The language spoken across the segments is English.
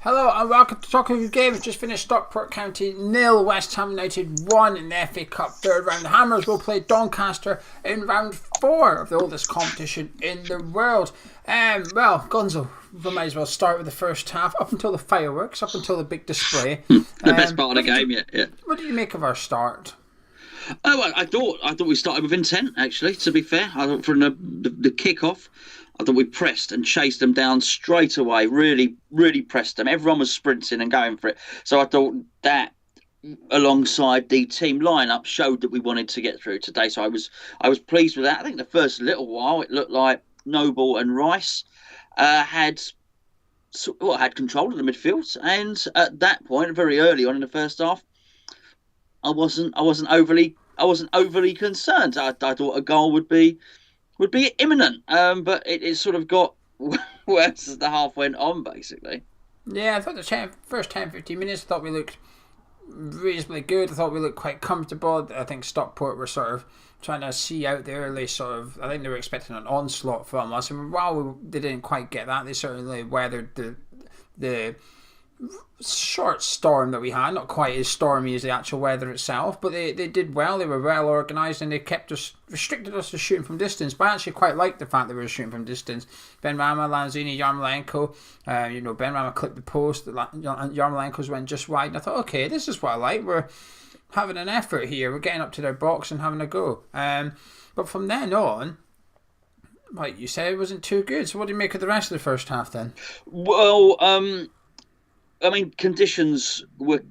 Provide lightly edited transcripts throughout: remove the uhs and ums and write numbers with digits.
Hello and welcome to Talk of Your Game. It's just finished Stockport County 0, West Ham United 1 in the FA Cup third round. The Hammers will play Doncaster in round 4 of the oldest competition in the world. Well, Gonzo, we might as well start with the first half, up until the fireworks, up until the big display. The best part of the game, yeah. What did you make of our start? Oh, well, I thought we started with intent, actually, to be fair. I thought from the kick-off, I thought we pressed and chased them down straight away. Really, really pressed them. Everyone was sprinting and going for it. So I thought that, alongside the team lineup, showed that we wanted to get through today. So I was pleased with that. I think the first little while it looked like Noble and Rice had control of the midfield, and at that point, very early on in the first half, I wasn't overly concerned. I thought a goal would be imminent, but it sort of got worse as the half went on, basically. Yeah, I thought the first 10-15 minutes, I thought we looked reasonably good. I thought we looked quite comfortable. I think Stockport were sort of trying to see out the early I think they were expecting an onslaught from us, and while they didn't quite get that, they certainly weathered the short storm that we had. Not quite as stormy as the actual weather itself, but they did well. They were well organised, and they restricted us to shooting from distance. But I actually quite liked the fact that we were shooting from distance. Benrahma, Lanzini, Yarmolenko. Benrahma clipped the post. Yarmolenko's went just wide, and I thought, okay, this is what I like. We're having an effort here. We're getting up to their box and having a go. But from then on, like you said, it wasn't too good. So what do you make of the rest of the first half then? Well, I mean, conditions were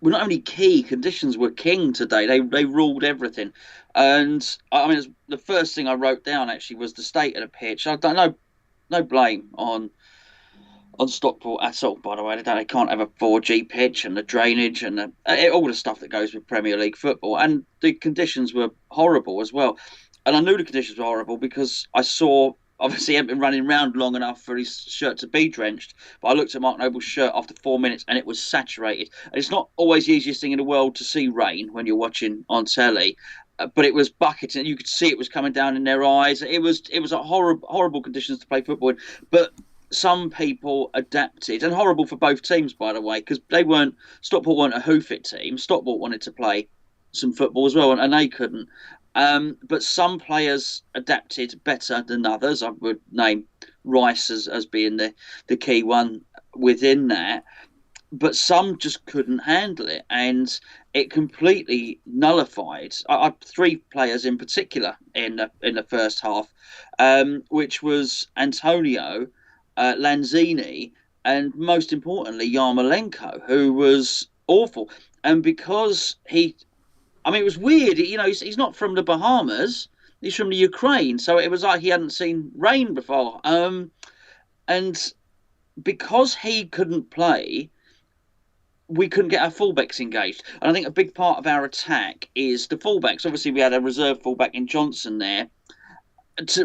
not only key, conditions were king today. They ruled everything. And, I mean, the first thing I wrote down, actually, was the state of the pitch. I don't no blame on Stockport at all, by the way. They can't have a 4G pitch, and the drainage and all the stuff that goes with Premier League football. And the conditions were horrible as well. And I knew the conditions were horrible because I saw... Obviously, he hadn't been running around long enough for his shirt to be drenched. But I looked at Mark Noble's shirt after 4 minutes, and it was saturated. And it's not always the easiest thing in the world to see rain when you're watching on telly, but it was bucketing. You could see it was coming down in their eyes. It was a horrible conditions to play football in. But some people adapted, and horrible for both teams, by the way, because Stockport weren't a hoof-it team. Stockport wanted to play some football as well, and they couldn't. But some players adapted better than others. I would name Rice as being the key one within that. But some just couldn't handle it, and it completely nullified. I 3 players in particular in the first half, which was Antonio, Lanzini, and most importantly Yarmolenko, who was awful. And because it was weird. He's not from the Bahamas. He's from the Ukraine. So it was like he hadn't seen rain before. And because he couldn't play, we couldn't get our fullbacks engaged. And I think a big part of our attack is the fullbacks. Obviously, we had a reserve fullback in Johnson there.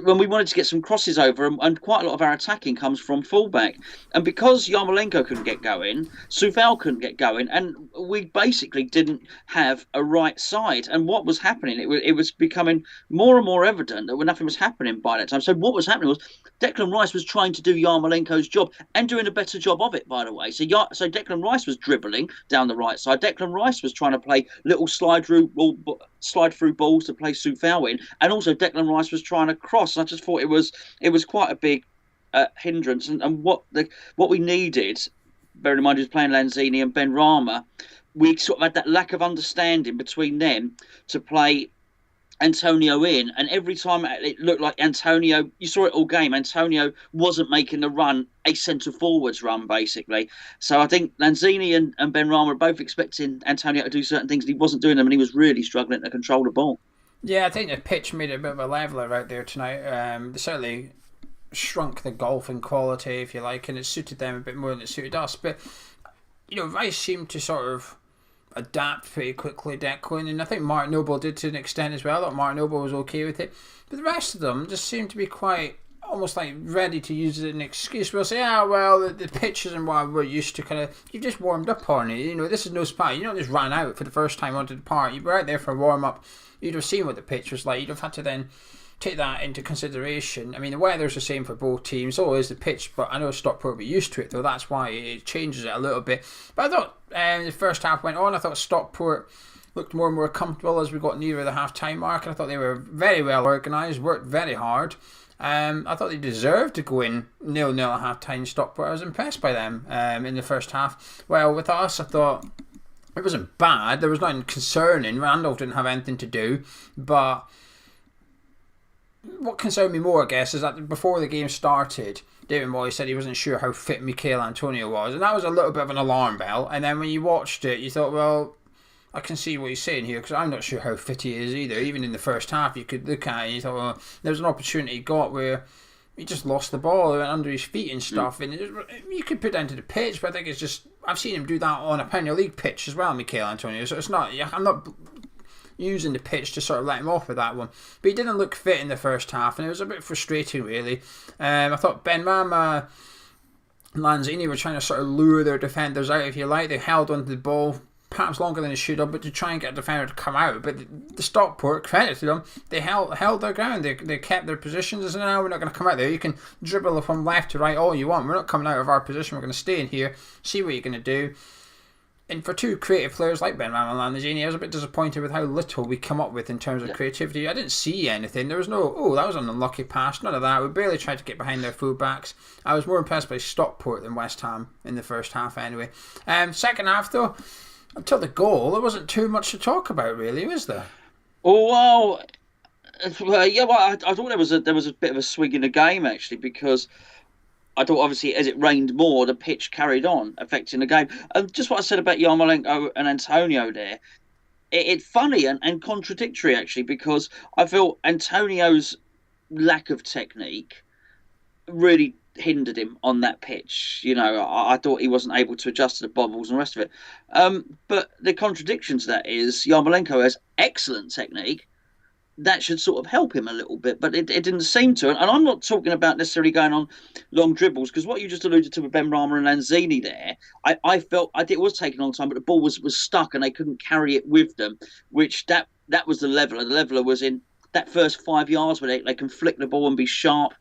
When we wanted to get some crosses over, and quite a lot of our attacking comes from fullback. And because Yarmolenko couldn't get going, Soufal couldn't get going, and we basically didn't have a right side. And what was happening, it was becoming more and more evident that nothing was happening by that time. So what was happening was Declan Rice was trying to do Yarmolenko's job, and doing a better job of it, by the way. So Declan Rice was dribbling down the right side. Declan Rice was trying to play little slide through balls to play Soufal in, and also Declan Rice was trying to cross. And I just thought it was quite a big hindrance. And what we needed, bearing in mind he was playing Lanzini and Benrahma, we sort of had that lack of understanding between them to play Antonio in. And every time it looked like Antonio, you saw it all game, Antonio wasn't making the run a centre forwards run, basically. So I think Lanzini and Benrahma were both expecting Antonio to do certain things, and he wasn't doing them, and he was really struggling to control the ball. Yeah, I think the pitch made it a bit of a leveller out there tonight. They certainly shrunk the golfing quality, if you like, and it suited them a bit more than it suited us. But, Rice seemed to sort of adapt pretty quickly, Declan, and I think Mark Noble did to an extent as well. That Mark Noble was okay with it. But the rest of them just seemed to be quite almost like ready to use it as an excuse. We'll say, the pitch isn't what we're used to. You've just warmed up on it. This is no Spa. You don't just ran out for the first time onto the park. You were out there for a warm up. You'd have seen what the pitch was like. You'd have had to then take that into consideration. I mean, the weather's the same for both teams, so is the pitch, but I know Stockport will be used to it, though. That's why it changes it a little bit. But I thought the first half went on. I thought Stockport looked more and more comfortable as we got nearer the half-time mark, and I thought they were very well organised, worked very hard. I thought they deserved to go in 0-0 at half-time. Stockport, I was impressed by them in the first half. Well, with us, I thought it wasn't bad. There was nothing concerning. Randolph didn't have anything to do, but what concerned me more, I guess, is that before the game started, David Moyes said he wasn't sure how fit Michail Antonio was, and that was a little bit of an alarm bell. And then when you watched it, you thought, well, I can see what he's saying here, because I'm not sure how fit he is either. Even in the first half, you could look at it and you thought, well, there's an opportunity he got where he just lost the ball, it went under his feet and stuff. And you could put that into the pitch, but I think it's just, I've seen him do that on a Premier League pitch as well, Michail Antonio. So it's not, I'm not using the pitch to sort of let him off with that one. But he didn't look fit in the first half, and it was a bit frustrating, really. I thought Benrahma and Lanzini were trying to sort of lure their defenders out, if you like. They held onto the ball perhaps longer than they should have, but to try and get a defender to come out. But the Stockport, credit to them, they held their ground. They kept their positions and said, no, we're not going to come out there. You can dribble from left to right all you want. We're not coming out of our position. We're going to stay in here, see what you're going to do. And for two creative players like Benrahma and Lanzini, I was a bit disappointed with how little we come up with in terms of creativity. I didn't see anything. There was no, that was an unlucky pass. None of that. We barely tried to get behind their fullbacks. I was more impressed by Stockport than West Ham in the first half anyway. Second half, though, until the goal, there wasn't too much to talk about, really, was there? Oh, well, yeah. Well, I thought there was a bit of a swing in the game, actually, because I thought, obviously, as it rained more, the pitch carried on, affecting the game. And just what I said about Yarmolenko and Antonio there, it's funny and contradictory, actually, because I feel Antonio's lack of technique really hindered him on that pitch. You know, I thought he wasn't able to adjust to the bobbles and the rest of it. But the contradiction to that is Yarmolenko has excellent technique. That should sort of help him a little bit, but it didn't seem to. And I'm not talking about necessarily going on long dribbles, because what you just alluded to with Benrahma and Lanzini there, I felt it was taking a long time, but the ball was stuck and they couldn't carry it with them, which that was the leveller. The leveller was in that first 5 yards where they can flick the ball and be sharp.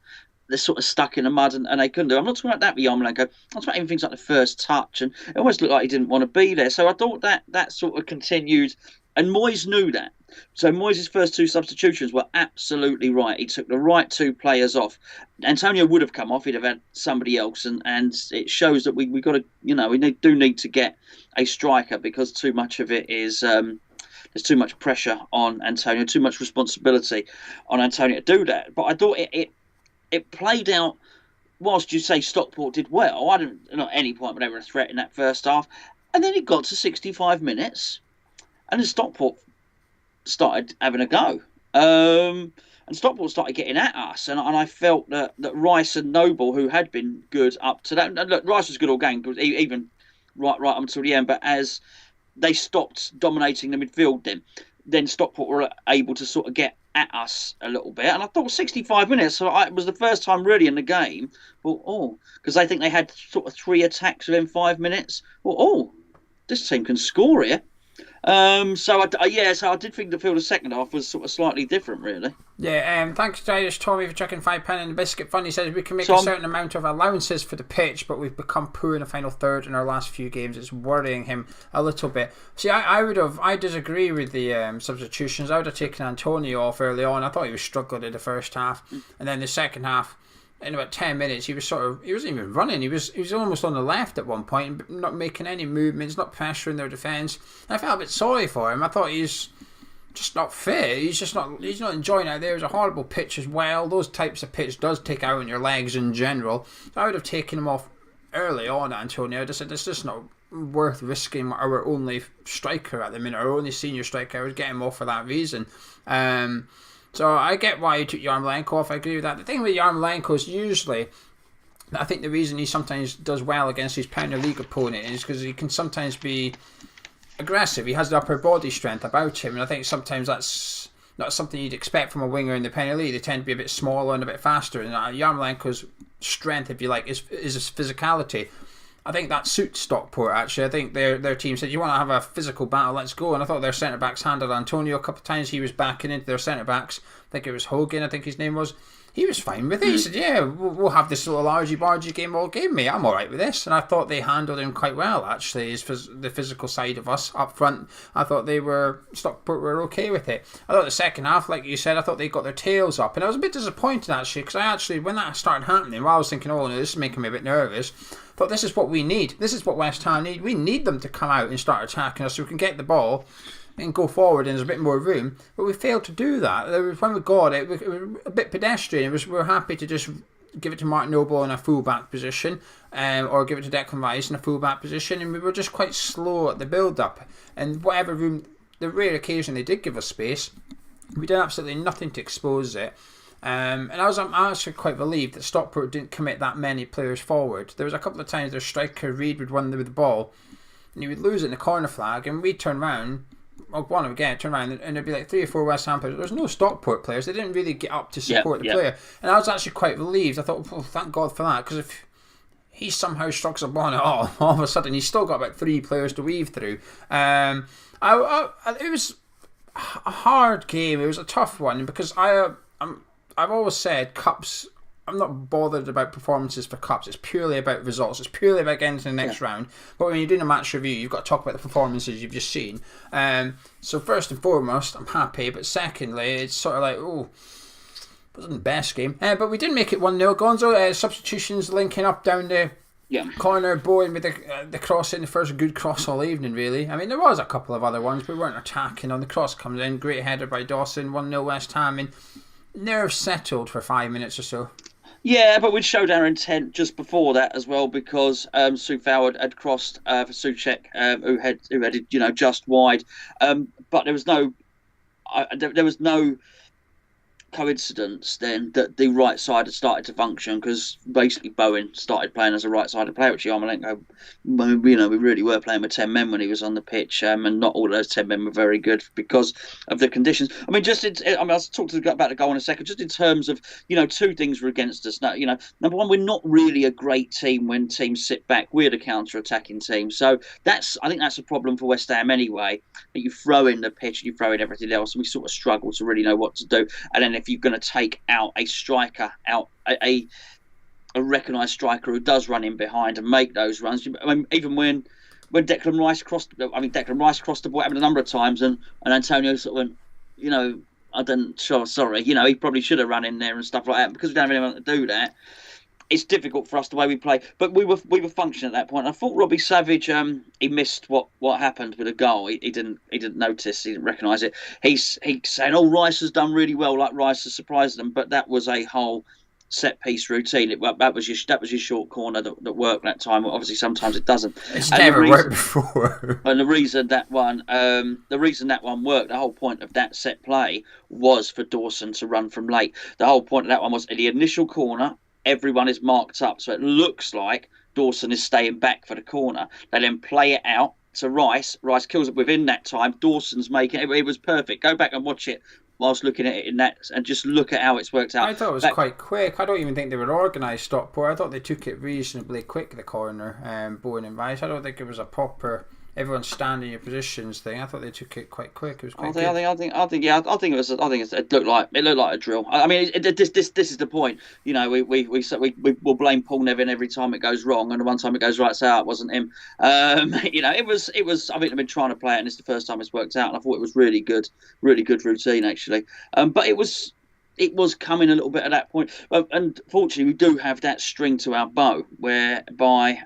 They're sort of stuck in the mud and they couldn't do. I'm not talking about that with Yarmolenko. I'm talking about even things like the first touch, and it almost looked like he didn't want to be there. So I thought that sort of continued, and Moyes knew that. So Moyes' first two substitutions were absolutely right. He took the right two players off. Antonio would have come off. He'd have had somebody else, and it shows that we got to, we do need to get a striker, because too much of it is there's too much pressure on Antonio, too much responsibility on Antonio to do that. But I thought it played out. Whilst you say Stockport did well, I didn't, not at any point were they were a threat in that first half. And then it got to 65 minutes, and then Stockport started having a go. And Stockport started getting at us, and I felt that Rice and Noble, who had been good up to that, and look, Rice was good all game, even right up until the end. But as they stopped dominating the midfield, then Stockport were able to sort of get at us a little bit. And I thought 65 minutes, so it was the first time really in the game. Well, because I think they had sort of 3 attacks within 5 minutes. Well, this team can score here. So I did think the second half was sort of slightly different, really. Yeah, thanks to Irish Tommy for chucking £5 in the biscuit fund. He says we can make a certain amount of allowances for the pitch, but we've become poor in the final third in our last few games. It's worrying him a little bit. See, I disagree with the substitutions. I would have taken Antonio off early on. I thought he was struggling in the first half, and then the second half, in about 10 minutes, he wasn't even running. He was almost on the left at one point, not making any movements, not pressuring their defence. I felt a bit sorry for him. I thought he's just not fit. He's not enjoying it out there. It's a horrible pitch as well. Those types of pitch does take out on your legs in general. So I would have taken him off early on, Antonio. I just said, it's just not worth risking our only striker at the minute, our only senior striker. I would get him off for that reason. So I get why you took Yarmolenko off. I agree with that. The thing with Yarmolenko is usually, I think the reason he sometimes does well against his Premier League opponent is because he can sometimes be aggressive. He has the upper body strength about him, and I think sometimes that's not something you'd expect from a winger in the Premier League. They tend to be a bit smaller and a bit faster. And Yarmolenko's strength, if you like, is his physicality. I think that suits Stockport, actually. I think their team said, you want to have a physical battle, let's go. And I thought their centre-backs handled Antonio a couple of times. He was backing into their centre-backs. I think it was Hogan, I think his name was. He was fine with it. He said, yeah, we'll have this little argy-bargy game all game, mate. I'm all right with this. And I thought they handled him quite well, actually, the physical side of us up front. I thought Stockport were okay with it. I thought the second half, like you said, I thought they got their tails up. And I was a bit disappointed, actually, because when that started happening, I was thinking, oh, no, this is making me a bit nervous. But this is what we need. This is what West Ham need. We need them to come out and start attacking us so we can get the ball and go forward and there's a bit more room, but we failed to do that. When we got it, it was a bit pedestrian. We were happy to just give it to Mark Noble in a full-back position, or give it to Declan Rice in a full-back position, and we were just quite slow at the build-up. And whatever room, the rare occasion they did give us space, we did absolutely nothing to expose it. And I was actually quite relieved that Stockport didn't commit that many players forward. There was a couple of times their striker Reid would run with the ball, and he would lose it in the corner flag, and we'd turn around, turn around, and there'd be like 3 or 4 West Ham players. There's no Stockport players. They didn't really get up to support the player. And I was actually quite relieved. I thought, well, thank God for that, because if he somehow strikes a ball all of a sudden he's still got about 3 players to weave through. It was a hard game. It was a tough one, because I've always said cups, I'm not bothered about performances for cups. It's purely about results. It's purely about getting to the next round. But when you're doing a match review, you've got to talk about the performances you've just seen. So first and foremost, I'm happy. But secondly, it's sort of like, it wasn't the best game. But we did make it 1-0. Gonzo, substitutions linking up down the corner, Bowen with the cross in, the first good cross all evening, really. I mean, there was a couple of other ones, but we weren't attacking on. The cross comes in, great header by Dawson, 1-0 West Ham, and nerves settled for 5 minutes or so. Yeah, but we'd showed our intent just before that as well, because Sue Foward had crossed for Souček, who headed just wide. But there was no coincidence then that the right side had started to function, because basically Bowen started playing as a right-sided player, which Yarmolenko, we really were playing with 10 men when he was on the pitch, and not all of those 10 men were very good because of the conditions. I mean, I'll talk about the goal in a second. Just in terms of 2 things were against us. Now, number one, we're not really a great team when teams sit back. We're the counter-attacking team, so I think that's a problem for West Ham anyway. That you throw in the pitch, you throw in everything else, and we sort of struggle to really know what to do. And then if you're going to take out a striker, a recognised striker who does run in behind and make those runs. I mean, even when Declan Rice crossed the ball, happened a number of times, and Antonio sort of went, sorry, he probably should have run in there and stuff like that. Because we don't have anyone to do that, it's difficult for us the way we play. But we were functioning at that point. I thought Robbie Savage, he missed what happened with a goal. He didn't notice. He didn't recognise it. He's saying, Rice has done really well. Like Rice has surprised them. But that was a whole set piece routine. That was your short corner that worked that time. Obviously, sometimes it doesn't. It's never worked before. And the reason that one worked, the whole point of that set play was for Dawson to run from late. The whole point of that one was in the initial corner. Everyone is marked up, so it looks like Dawson is staying back for the corner. They then play it out to Rice. Rice kills it within that time. Dawson's making it. It was perfect. Go back and watch it whilst looking at it in that, and just look at how it's worked out. I thought it was quite quick. I don't even think they were organised, Stockport. I thought they took it reasonably quick, the corner, Bowen and Rice. I don't think it was a proper everyone stand in your positions thing. I thought they took it quite quick. It was quite good. I think it looked like a drill. I mean, this is the point. We'll blame Paul Nevin every time it goes wrong, and the one time it goes right, it wasn't him. It was. I think they've been trying to play it, and it's the first time it's worked out. And I thought it was really good routine actually. But it was coming a little bit at that point. And fortunately, we do have that string to our bow, whereby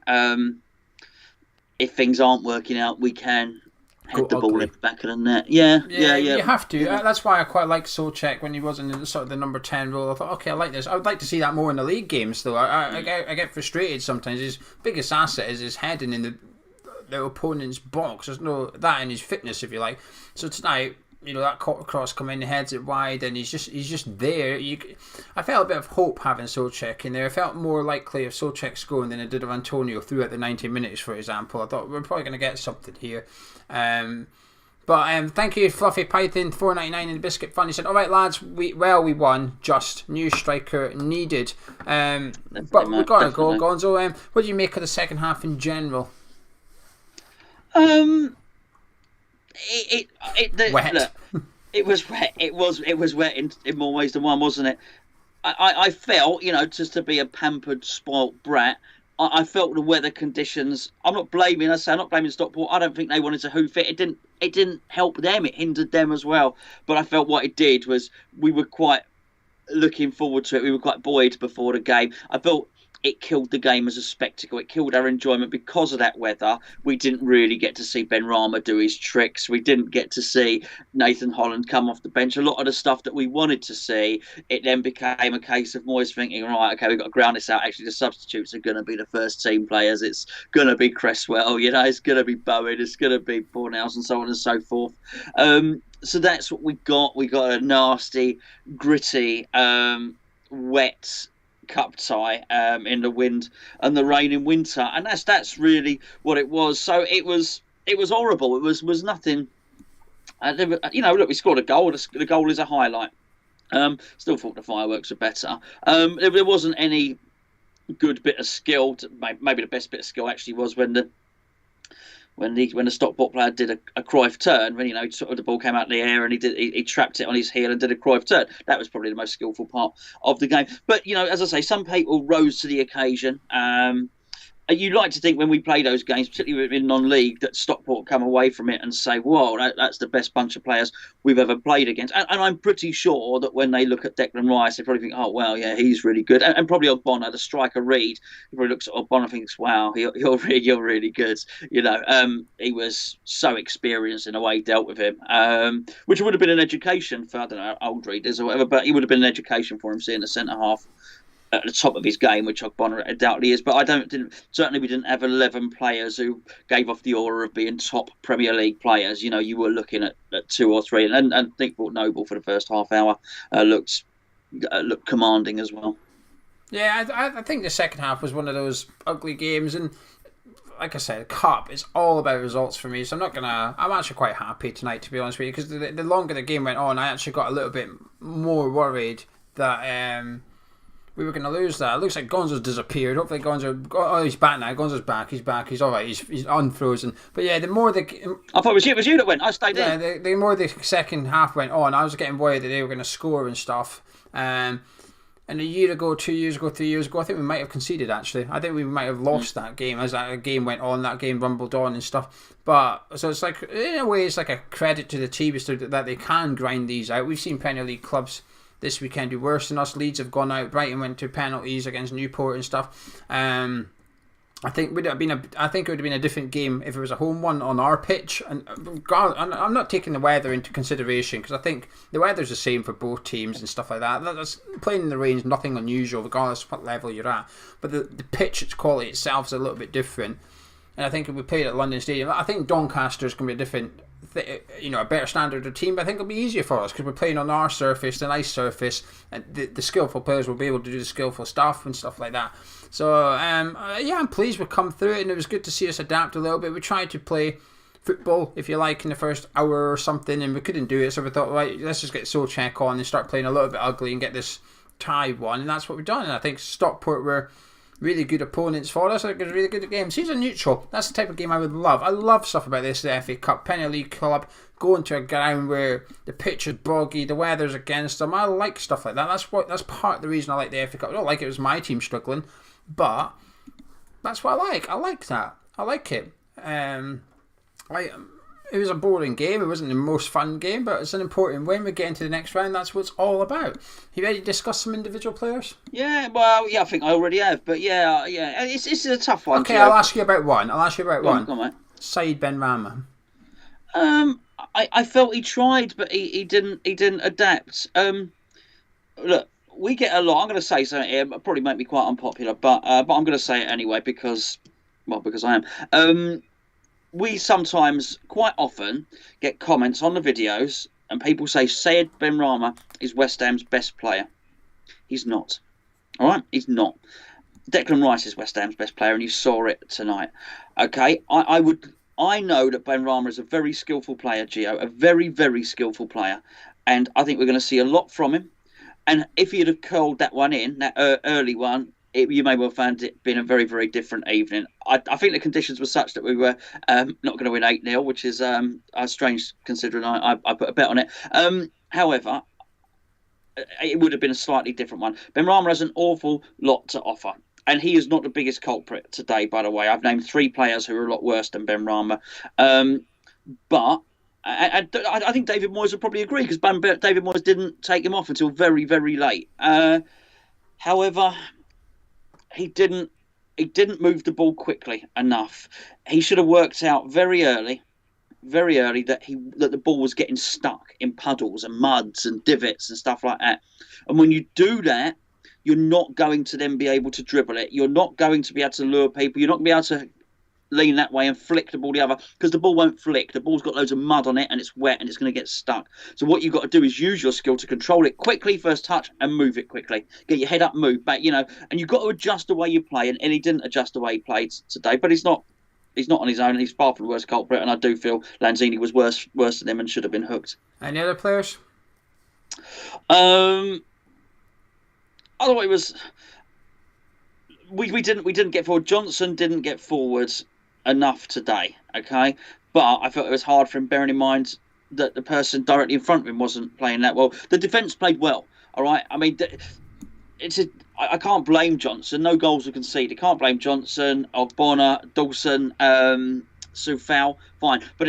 if things aren't working out, we can head the ball in the back of the net. Yeah. You have to. That's why I quite like Souček when he was in the number 10 role. I thought, okay, I like this. I would like to see that more in the league games, though. I get frustrated sometimes. His biggest asset is his heading in the opponent's box. There's no that in his fitness, if you like. So tonight, that cross come in, heads it wide, and he's just there. I felt a bit of hope having Souček in there. I felt more likely of Souček scoring than I did of Antonio throughout the 90 minutes, for example. I thought we're probably going to get something here. But thank you, Fluffy Python, $4.99 in the biscuit fund. He said, "All right, lads, we won. Just new striker needed." But we got to go, Gonzo. What do you make of the second half in general? Wet. Look, it was wet. It was wet in more ways than one, wasn't it? I felt, just to be a pampered, spoilt brat, I felt the weather conditions. I'm not blaming Stockport. I don't think they wanted to hoof it. It didn't help them. It hindered them as well. But I felt what it did was we were quite looking forward to it. We were quite buoyed before the game. I felt it killed the game as a spectacle. It killed our enjoyment because of that weather. We didn't really get to see Benrahma do his tricks. We didn't get to see Nathan Holland come off the bench. A lot of the stuff that we wanted to see, it then became a case of Moyes thinking, right, okay, we've got to ground this out. Actually, the substitutes are going to be the first team players. It's going to be Cresswell, it's going to be Bowen, it's going to be Fornals and so on and so forth. So that's what we got. We got a nasty, gritty, wet cup tie in the wind and the rain in winter, and that's really what it was. So it was horrible. It was nothing. Look, we scored a goal. The goal is a highlight. Still thought the fireworks were better. There wasn't any good bit of skill. Maybe the best bit of skill actually was when the Stockport player did a Cruyff turn, when sort of the ball came out in the air and he trapped it on his heel and did a Cruyff turn. That was probably the most skillful part of the game. But as I say, some people rose to the occasion. You like to think when we play those games, particularly in non-league, that Stockport come away from it and say, "Whoa, that's the best bunch of players we've ever played against." And I'm pretty sure that when they look at Declan Rice, they probably think, "Oh, well, yeah, he's really good." And probably Ogbonna, the striker Reed, he probably looks at Ogbonna and thinks, "Wow, you're really good." He was so experienced in the way he dealt with him, which would have been an education for, I don't know, old readers or whatever, but it would have been an education for him seeing the centre half at the top of his game, which Ogbonna undoubtedly is. But certainly we didn't have 11 players who gave off the aura of being top Premier League players. You were looking at 2 or 3, and Nick Noble for the first half hour looked commanding as well. Yeah, I think the second half was one of those ugly games, and like I said, Cup is all about results for me. So I'm actually quite happy tonight, to be honest with you, because the longer the game went on, I actually got a little bit more worried that we were going to lose that. It looks like Gonzo's disappeared. Hopefully he's back now. Gonzo's back. He's back. He's all right. He's unfrozen. But yeah, the more I thought it was you that went. I stayed in. Yeah, the more the second half went on, I was getting worried that they were going to score and stuff. And a year ago, 2 years ago, 3 years ago, I think we might have conceded, actually. I think we might have lost that game as that game went on, that game rumbled on and stuff. But, so it's like, in a way, it's like a credit to the team that they can grind these out. We've seen Premier League clubs this weekend do worse than us. Leeds have gone out. Brighton went to penalties against Newport and stuff. I think it would have been a different game if it was a home one on our pitch. And I'm not taking the weather into consideration, because I think the weather's the same for both teams and stuff like that. That's playing in the rain is nothing unusual, regardless of what level you're at. But the pitch, its quality itself is a little bit different. And I think if we played at London Stadium, I think Doncaster is going to be a different, a better standard of team. But I think it'll be easier for us because we're playing on our surface, the nice surface, and the skillful players will be able to do the skillful stuff and stuff like that. So I'm pleased we've come through it, and it was good to see us adapt a little bit. We tried to play football, if you like, in the first hour or something, and we couldn't do it. So we thought, right, let's just get Solcheck on and start playing a little bit ugly and get this tie won, and that's what we've done. And I think Stockport were really good opponents for us. It was a really good game. Season neutral, that's the type of game I would love. I love stuff about this, the FA Cup, Premier League club, going to a ground where the pitch is boggy, the weather's against them. I like stuff like that. That's part of the reason I like the FA Cup. I don't like it was my team struggling, but that's what I like. I like that. I like it. It was a boring game. It wasn't the most fun game, but it's an important win. We're getting to the next round. That's what it's all about. You ready to discuss some individual players? Yeah, well, yeah, I think I already have. But yeah, it's a tough one. Okay, I'll ask you about one. Go on, mate. Said Benrahma. I felt he tried, but he didn't adapt. Look, we get a lot. I'm going to say something here. It'll probably make me quite unpopular, but I'm going to say it anyway because I am. We sometimes, quite often, get comments on the videos and people say Said Benrahma is West Ham's best player. He's not. All right? He's not. Declan Rice is West Ham's best player, and you saw it tonight. Okay? I I know that Benrahma is a very skillful player, Gio, a very, very skillful player. And I think we're going to see a lot from him. And if he'd have curled that one in, that early one, you may well find it being a very, very different evening. I think the conditions were such that we were not going to win 8-0, which is strange considering I put a bet on it. However, it would have been a slightly different one. Benrahma has an awful lot to offer. And he is not the biggest culprit today, by the way. I've named 3 players who are a lot worse than Benrahma. But I think David Moyes would probably agree, because David Moyes didn't take him off until very, very late. However, he didn't move the ball quickly enough. He should have worked out very early that the ball was getting stuck in puddles and muds and divots and stuff like that. And when you do that, you're not going to then be able to dribble it. You're not going to be able to lure people. You're not going to be able to lean that way and flick the ball the other, because the ball won't flick. The ball's got loads of mud on it and it's wet and it's going to get stuck. So what you've got to do is use your skill to control it quickly, first touch, and move it quickly. Get your head up, move back, and you've got to adjust the way you play. And he didn't adjust the way he played today, but he's not on his own. He's far from the worst culprit, and I do feel Lanzini was worse than him and should have been hooked. Any other players? I thought it was. We didn't get forward. Johnson didn't get forward enough today. Okay, but I felt it was hard for him, bearing in mind that the person directly in front of him wasn't playing that well. The defence played well. All right. I mean, I can't blame Johnson. No goals were conceded. Can't blame Johnson, Ogbonna, Dawson, Soufal. Fine, but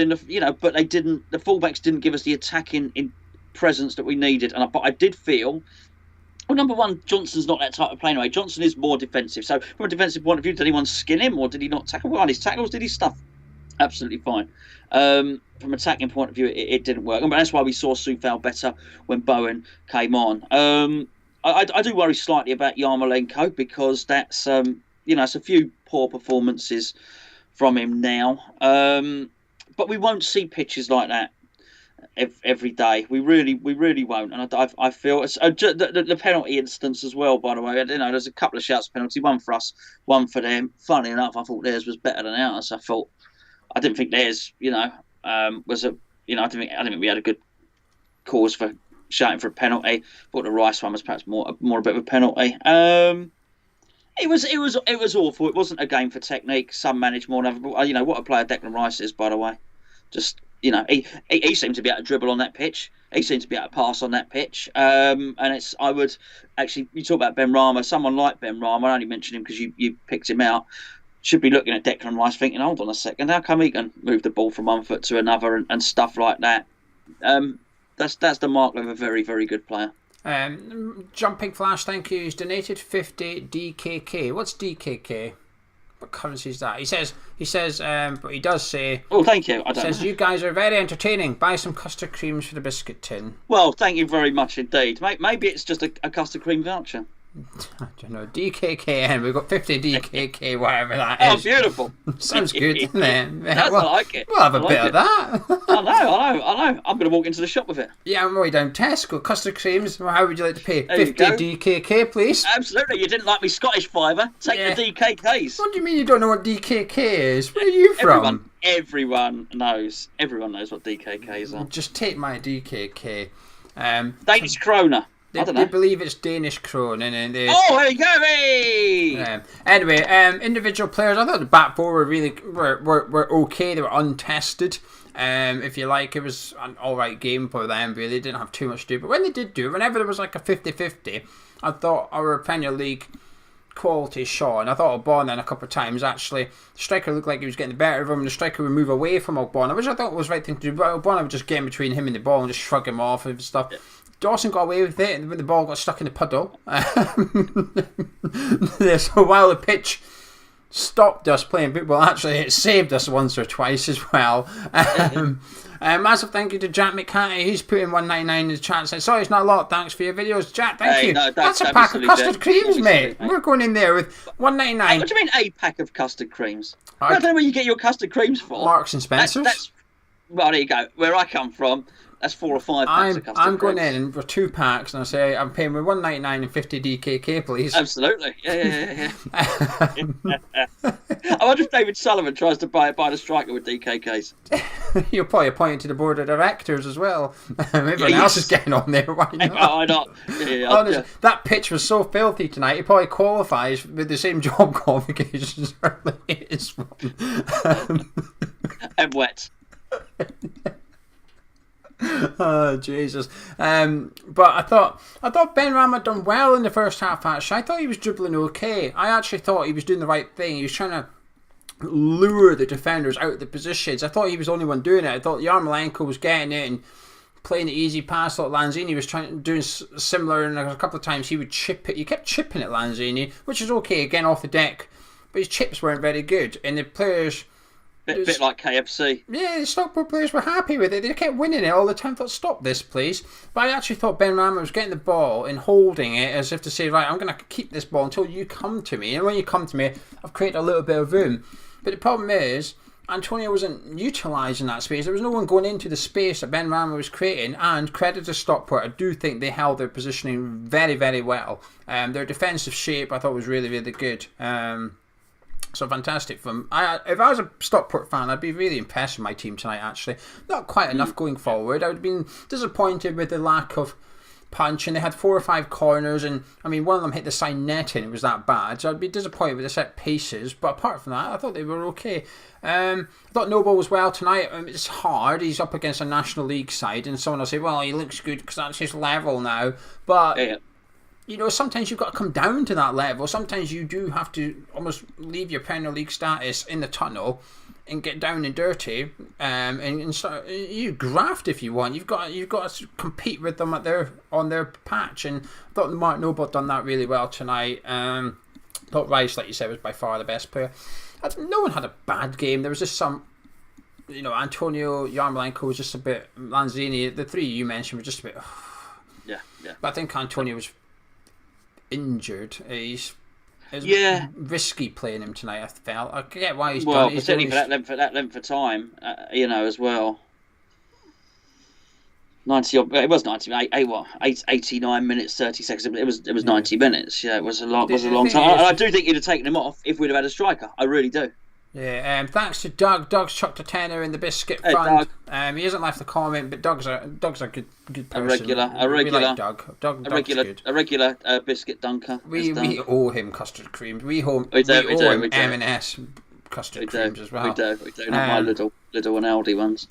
but they didn't. The fullbacks didn't give us the attacking presence that we needed, but I did feel. Well, number one, Johnson's not that type of player anyway. Johnson is more defensive. So, from a defensive point of view, did anyone skin him or did he not tackle? Well, on his tackles, did he stuff? Absolutely fine. From an attacking point of view, it didn't work. But that's why we saw Soufal better when Bowen came on. I do worry slightly about Yarmolenko, because that's it's a few poor performances from him now. But we won't see pitches like that every day. We really won't. And I feel it's the penalty instance as well, by the way. There's a couple of shouts penalty, one for us, one for them. Funny enough, I thought theirs was better than ours. I didn't think theirs was a I didn't think we had a good cause for shouting for a penalty. Thought the Rice one was perhaps more a bit of a penalty. It was awful. It wasn't a game for technique. Some managed more than others. But what a player Declan Rice is, by the way. Just he seemed to be able to dribble on that pitch. He seemed to be able to pass on that pitch. And I would actually, you talk about Benrahma, someone like Benrahma, I only mentioned him because you picked him out, should be looking at Declan Rice thinking, hold on a second, how come he can move the ball from one foot to another and stuff like that? That's the mark of a very, very good player. Jumping Flash, thank you. He's donated 50 DKK. What's DKK? What currency is that? He says, but he does say. Oh, thank you. You guys are very entertaining. Buy some custard creams for the biscuit tin. Well, thank you very much indeed. Maybe it's just a custard cream voucher. I don't know. DKKN. We've got 50 DKK, whatever that is. Oh, beautiful. Sounds good, doesn't it? I like it. We'll have a bit of that. I know. I'm going to walk into the shop with it. Yeah, I'm way down Tesco. Custard creams. Well, how would you like to pay? 50 DKK, please. Absolutely. You didn't like me Scottish fiver. Take the DKKs. What do you mean you don't know what DKK is? Where are you from? Everyone knows. Everyone knows what DKKs are. Just take my DKK. Danish kroner. They believe it's Danish krone, and they. Oh, here you go, hey! Anyway, individual players. I thought the back four were really were okay. They were untested. If you like, it was an alright game for them. Really, they didn't have too much to do. But when they did do, whenever there was like a 50-50, I thought our Premier League quality shone. I thought Ogbonna a couple of times actually. The striker looked like he was getting the better of him. The striker would move away from Ogbonna, which I thought was the right thing to do. But Ogbonna would just get in between him and the ball and just shrug him off and stuff. Yeah. Dawson got away with it, and when the ball got stuck in the puddle. So while the pitch stopped us playing football, actually it saved us once or twice as well. Massive thank you to Jack McCarthy. He's put in 199 in the chat. Said, sorry, it's not a lot. Thanks for your videos, Jack. Thank you. No, that's a pack of custard creams, mate. We're going in there with 199. What do you mean, a pack of custard creams? I don't know where you get your custard creams from. Marks and Spencers. Well, there you go. Where I come from. That's 4 or 5 packs of custard I'm going creams. in for 2 packs and I say I'm paying me $1.99 and 50 DKK, please. Absolutely. Yeah. I wonder if David Sullivan tries to buy the striker with DKKs. You're probably appointed to the board of directors as well. Everyone else is getting on there. Why not? Why not? Yeah, Honestly, that pitch was so filthy tonight. He probably qualifies with the same job qualifications as one. And wet. Oh Jesus! But I thought Ben Ram had done well in the first half. Actually, I thought he was dribbling okay. I actually thought he was doing the right thing. He was trying to lure the defenders out of the positions. I thought he was the only one doing it. I thought Yarmolenko was getting it and playing the easy pass. I thought Lanzini was doing similar, and a couple of times he would chip it. He kept chipping at Lanzini, which is okay again off the deck, but his chips weren't very good, and the players. Bit like KFC. Yeah, the Stockport players were happy with it. They kept winning it all the time. I thought, stop this, please. But I actually thought Ben Rama was getting the ball and holding it as if to say, right, I'm going to keep this ball until you come to me. And when you come to me, I've created a little bit of room. But the problem is, Antonio wasn't utilising that space. There was no one going into the space that Ben Rama was creating. And credit to Stockport, I do think they held their positioning very, very well. Their defensive shape, I thought, was really, really good. So fantastic from. If I was a Stockport fan, I'd be really impressed with my team tonight. Actually, not quite enough going forward. I would have been disappointed with the lack of punch, and they had 4 or 5 corners, and I mean one of them hit the side net, and it was that bad. So I'd be disappointed with the set pieces. But apart from that, I thought they were okay. I thought Noble was well tonight. It's hard. He's up against a National League side, and someone will say, "Well, he looks good because that's his level now." But Yeah. you know, sometimes you've got to come down to that level. Sometimes you do have to almost leave your Premier League status in the tunnel and get down and dirty. And so you graft if you want. You've got to compete with them on their patch. And I thought Mark Noble done that really well tonight. Thought Rice, like you said, was by far the best player. No one had a bad game. There was just some. You know, Antonio Yarmolenko was just a bit. Lanzini, the 3 you mentioned were just a bit. Yeah. But I think Antonio was injured. It's risky playing him tonight. I felt. I get why he's done it. Particularly for that length of time, as well. 90. It was 89 minutes 30 seconds. It was 90 minutes. Yeah, it was a long time. I do think you'd have taken him off if we'd have had a striker. I really do. Yeah, thanks to Doug. Doug's chucked a tenner in the biscuit fund. He hasn't left a comment, but Doug's a good person. A regular. We like Doug. A regular biscuit dunker. We owe him custard creams. We owe him M&S custard creams as well. We do. Not my little and Aldi ones.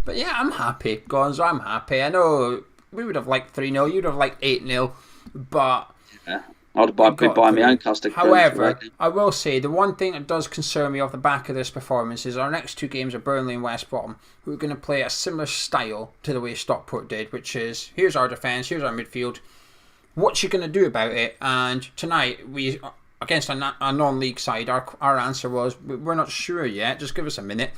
But yeah, I'm happy, Gonzo. I'm happy. I know we would have liked 3-0. You'd have liked 8-0, but. Yeah. I'd be buying my own custard creams. However, I will say the one thing that does concern me off the back of this performance is our next 2 games are Burnley and West Brom, who are going to play a similar style to the way Stockport did, which is here's our defence, here's our midfield. What's you going to do about it? And tonight, we against a non-league side, our answer was we're not sure yet. Just give us a minute.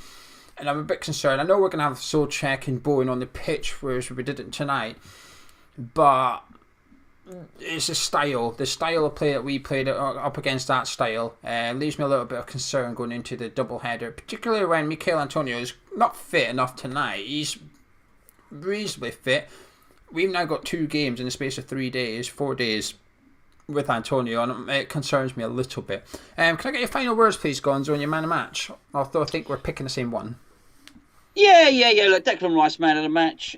And I'm a bit concerned. I know we're going to have Solchek and Bowen on the pitch, whereas we didn't tonight, but. It's the style of play that we played up against that style leaves me a little bit of concern going into the double header, particularly when Mikel Antonio is not fit enough tonight. He's reasonably fit. We've now got 2 games in the space of 4 days with Antonio, and it concerns me a little bit. Can I get your final words, please, Gonzo, on your man of match? Although I think we're picking the same one. Yeah. Look, Declan Rice, man of the match,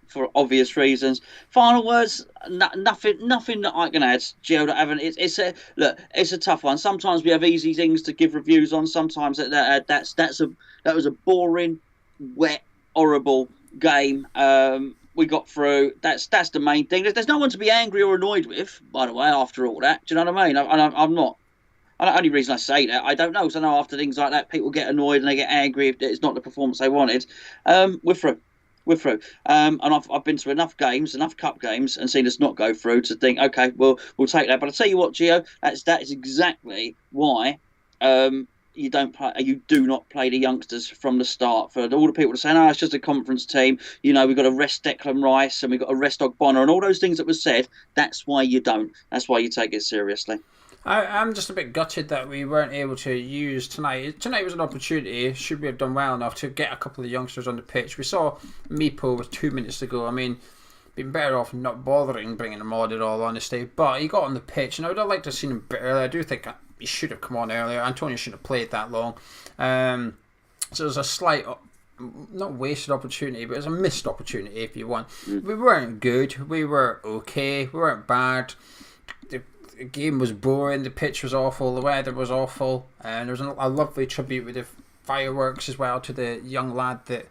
for obvious reasons. Final words, nothing that I can add. Geo, it's a tough one. Sometimes we have easy things to give reviews on. Sometimes that was a boring, wet, horrible game. We got through. That's the main thing. There's no one to be angry or annoyed with, by the way. After all that, do you know what I mean? I'm not. The only reason I say that, I don't know, because I know after things like that, people get annoyed and they get angry if it's not the performance they wanted. We're through. And I've been to enough games, enough cup games, and seen us not go through to think, okay, well, we'll take that. But I'll tell you what, Gio, that is exactly why you do not play the youngsters from the start. For all the people that say, no, it's just a conference team, we've got to rest Declan Rice and we've got to rest Ogbonna and all those things that were said, that's why you don't. That's why you take it seriously. I'm just a bit gutted that we weren't able to use tonight. Tonight was an opportunity, should we have done well enough, to get a couple of youngsters on the pitch. We saw Meepo with 2 minutes to go. I mean, been better off not bothering bringing him on, in all honesty. But he got on the pitch, and I would have liked to have seen him a bit earlier. I do think he should have come on earlier. Antonio shouldn't have played that long. So there's a slight, not wasted opportunity, but it's a missed opportunity, if you want. We weren't good. We were okay. We weren't bad. The game was boring. The pitch was awful. The weather was awful. And there was a lovely tribute with the fireworks as well to the young lad that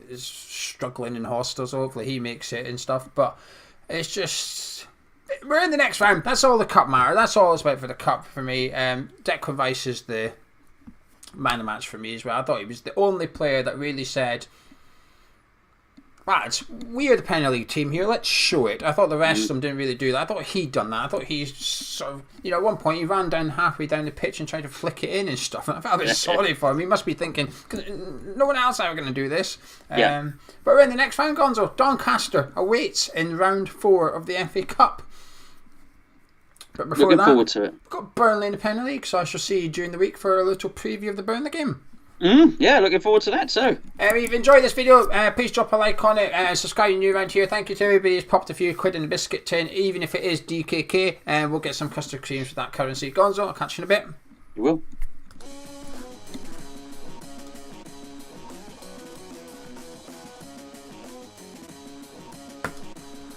is struggling in hostels. Hopefully he makes it and stuff. But it's just, we're in the next round. That's all the cup matter. That's all it's about for the cup for me. Declan Rice is the man of the match for me as well. I thought he was the only player that really said, lads, we are the Premier League team here, let's show it. I thought the rest of them didn't really do that. I thought he'd done that. I thought he sort of, at one point he ran down halfway down the pitch and tried to flick it in and stuff, and I felt a bit sorry for him. He must be thinking, no one else ever going to do this. But we're in the next round, Gonzo. Doncaster awaits in round 4 of the FA Cup. But before Looking forward to it. We've got Burnley in the Premier League, so I shall see you during the week for a little preview of the Burnley game. Yeah, looking forward to that. So, if you've enjoyed this video, please drop a like on it. Subscribe if you're new around here. Thank you to everybody who's popped a few quid in the biscuit tin, even if it is DKK. And we'll get some custard creams for that currency. Gonzo, I'll catch you in a bit. You will.